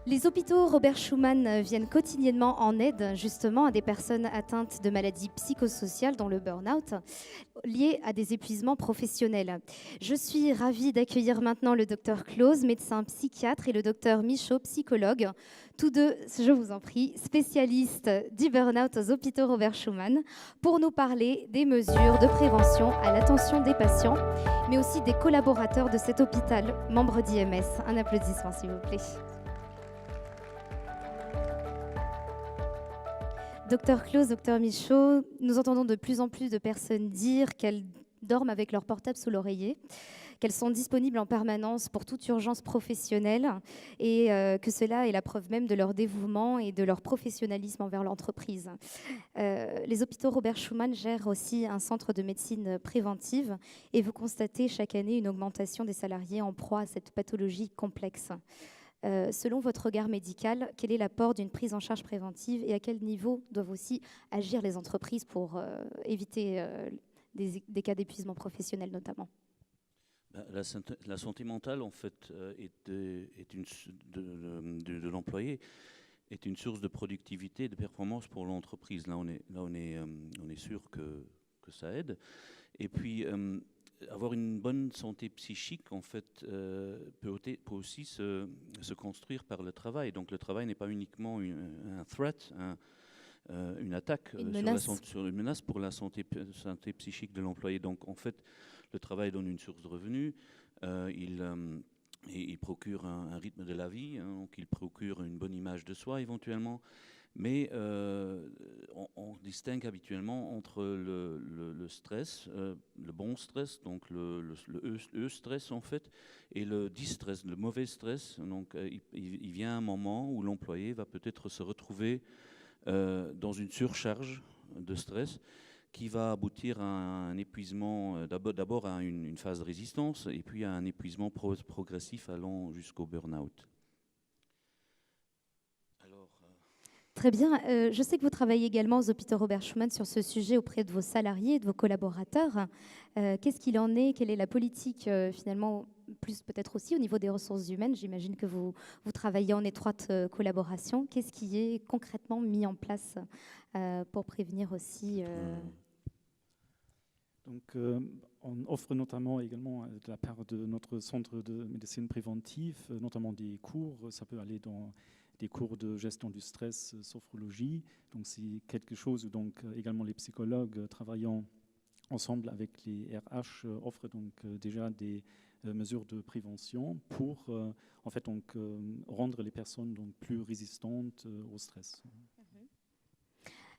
Les hôpitaux Robert Schuman viennent quotidiennement en aide justement à des personnes atteintes de maladies psychosociales, dont le burn-out, lié à des épuisements professionnels. Je suis ravie d'accueillir maintenant le docteur Close, médecin psychiatre, et le docteur Michaud, psychologue, tous deux, je vous en prie, spécialistes du burn-out aux hôpitaux Robert Schuman, pour nous parler des mesures de prévention à l'attention des patients, mais aussi des collaborateurs de cet hôpital, membres d'IMS. Un applaudissement, s'il vous plaît. Docteur Close, docteur Michaud, nous entendons de plus en plus de personnes dire qu'elles dorment avec leur portable sous l'oreiller, qu'elles sont disponibles en permanence pour toute urgence professionnelle et que cela est la preuve même de leur dévouement et de leur professionnalisme envers l'entreprise. Les hôpitaux Robert Schuman gèrent aussi un centre de médecine préventive et vous constatez chaque année une augmentation des salariés en proie à cette pathologie complexe. Selon votre regard médical, quel est l'apport d'une prise en charge préventive et à quel niveau doivent aussi agir les entreprises pour éviter des cas d'épuisement professionnel notamment? La santé mentale, en fait, de l'employé est une source de productivité et de performance pour l'entreprise. Là, on est sûr que ça aide. Et puis, avoir une bonne santé psychique, en fait, peut aussi se construire par le travail. Donc, le travail n'est pas uniquement un threat, une attaque, une menace pour la santé psychique de l'employé. Donc, en fait, le travail donne une source de revenus. Il procure un rythme de la vie, hein, donc il procure une bonne image de soi éventuellement. Mais on distingue habituellement entre le stress, le bon stress, donc le stress en fait, et le distress, le mauvais stress. Donc il vient un moment où l'employé va peut-être se retrouver dans une surcharge de stress qui va aboutir à un épuisement, d'abord à une phase de résistance et puis à un épuisement progressif allant jusqu'au burn-out. Très bien. Je sais que vous travaillez également aux hôpitaux Robert Schuman sur ce sujet auprès de vos salariés et de vos collaborateurs. Qu'est-ce qu'il en est? Quelle est la politique finalement, plus peut-être aussi au niveau des ressources humaines? J'imagine que vous travaillez en étroite collaboration. Qu'est-ce qui est concrètement mis en place pour prévenir aussi Donc, on offre notamment également de la part de notre centre de médecine préventive, notamment des cours. Ça peut aller dans des cours de gestion du stress, sophrologie. Donc, c'est quelque chose où donc, également les psychologues travaillant ensemble avec les RH offrent donc déjà des mesures de prévention pour en fait, donc, rendre les personnes donc, plus résistantes au stress.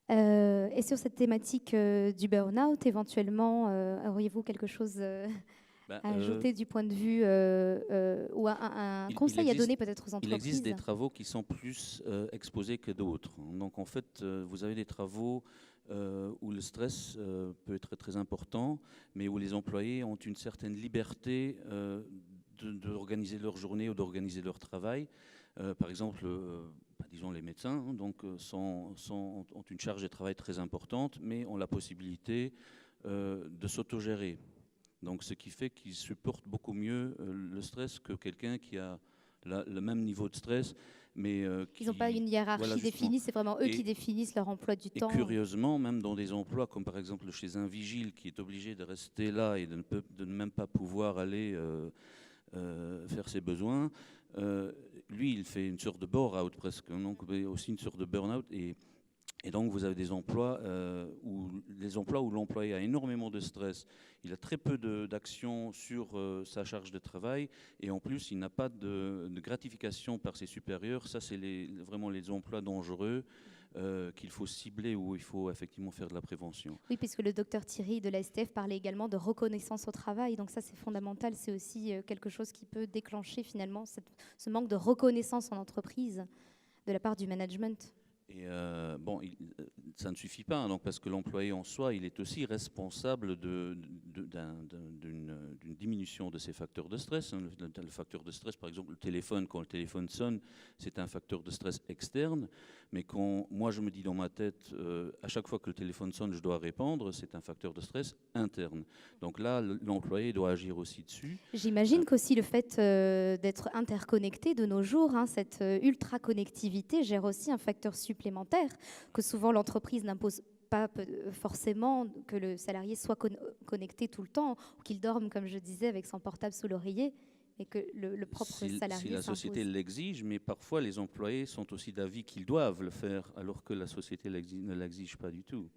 Et sur cette thématique du burn-out, éventuellement, auriez-vous quelque chose à ajouter du point de vue ou un conseil à donner peut-être aux entreprises? Il existe des travaux qui sont plus exposés que d'autres. Donc en fait, vous avez des travaux où le stress peut être très important, mais où les employés ont une certaine liberté d'organiser leur journée ou d'organiser leur travail. Par exemple, disons les médecins, hein, donc, ont une charge de travail très importante, mais ont la possibilité de s'autogérer. Donc, ce qui fait qu'ils supportent beaucoup mieux le stress que quelqu'un qui a le même niveau de stress, mais ils n'ont pas une hiérarchie définie, c'est vraiment eux qui définissent leur emploi du temps. Et curieusement, même dans des emplois comme par exemple chez un vigile qui est obligé de rester là et de ne même pas pouvoir aller faire ses besoins, lui, il fait une sorte de bore-out presque, donc aussi une sorte de burn-out. Et donc, vous avez des emplois où l'employé a énormément de stress, il a très peu d'action sur sa charge de travail, et en plus, il n'a pas de gratification par ses supérieurs. Ça, c'est vraiment les emplois dangereux qu'il faut cibler, où il faut effectivement faire de la prévention. Oui, puisque le docteur Thierry de la STF parlait également de reconnaissance au travail, donc ça, c'est fondamental. C'est aussi quelque chose qui peut déclencher finalement ce manque de reconnaissance en entreprise de la part du management. Et bon, ça ne suffit pas, hein, donc, parce que l'employé en soi, il est aussi responsable d'une diminution de ses facteurs de stress. Hein. Le facteur de stress, par exemple, le téléphone, quand le téléphone sonne, c'est un facteur de stress externe. Mais quand moi, je me dis dans ma tête, à chaque fois que le téléphone sonne, je dois répondre, c'est un facteur de stress interne. Donc là, l'employé doit agir aussi dessus. J'imagine qu'aussi le fait d'être interconnecté de nos jours, hein, cette ultra-connectivité gère aussi un facteur supplémentaire que souvent l'entreprise n'impose pas forcément que le salarié soit connecté tout le temps ou qu'il dorme, comme je disais, avec son portable sous l'oreiller, mais que le propre salarié Si la société l'exige, mais parfois les employés sont aussi d'avis qu'ils doivent le faire, alors que la société ne l'exige pas du tout.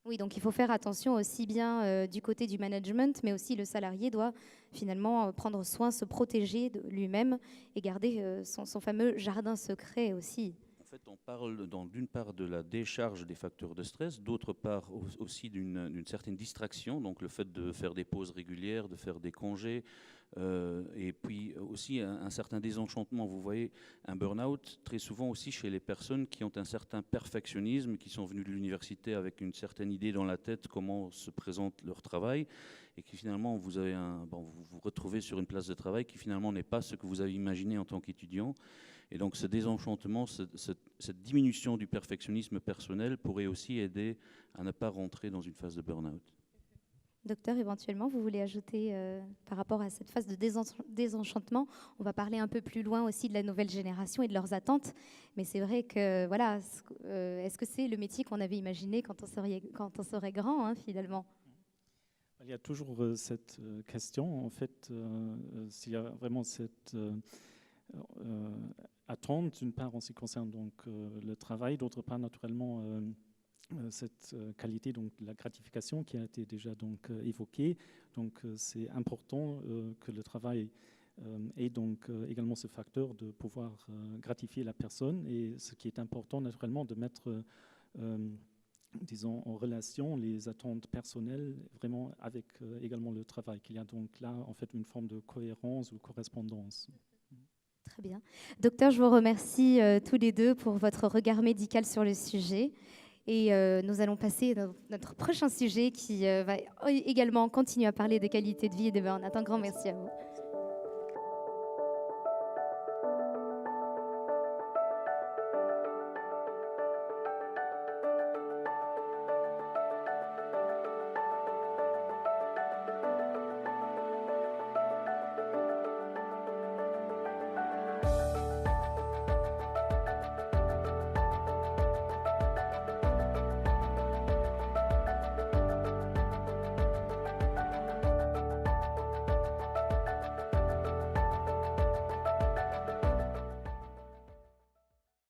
Oui, donc il faut faire attention aussi bien du côté du management, mais aussi le salarié doit finalement prendre soin, se protéger de lui-même et garder son fameux jardin secret aussi. En fait, on parle d'une part de la décharge des facteurs de stress, d'autre part aussi d'une certaine distraction, donc le fait de faire des pauses régulières, de faire des congés, et puis aussi un certain désenchantement. Vous voyez, un burn-out, très souvent aussi chez les personnes qui ont un certain perfectionnisme, qui sont venues de l'université avec une certaine idée dans la tête comment se présente leur travail, et qui finalement vous vous retrouvez sur une place de travail qui finalement n'est pas ce que vous avez imaginé en tant qu'étudiant. Et donc ce désenchantement, cette diminution du perfectionnisme personnel pourrait aussi aider à ne pas rentrer dans une phase de burn-out. Docteur, éventuellement, vous voulez ajouter par rapport à cette phase de désenchantement, on va parler un peu plus loin aussi de la nouvelle génération et de leurs attentes. Mais c'est vrai que, voilà, est-ce que c'est le métier qu'on avait imaginé quand on serait grand, hein, finalement? Il y a toujours cette question, en fait, s'il y a vraiment cette attente, d'une part en ce qui concerne donc, le travail, d'autre part naturellement cette qualité donc, de la gratification qui a été déjà donc, évoquée. Donc c'est important que le travail ait donc également ce facteur de pouvoir gratifier la personne, et ce qui est important naturellement de mettre disons, en relation les attentes personnelles vraiment avec également le travail, qu'il y a donc là en fait une forme de cohérence ou correspondance. Très bien. Docteur, je vous remercie tous les deux pour votre regard médical sur le sujet. Et nous allons passer à notre prochain sujet qui va également continuer à parler de qualité de vie et de burn-out. Un grand merci à vous.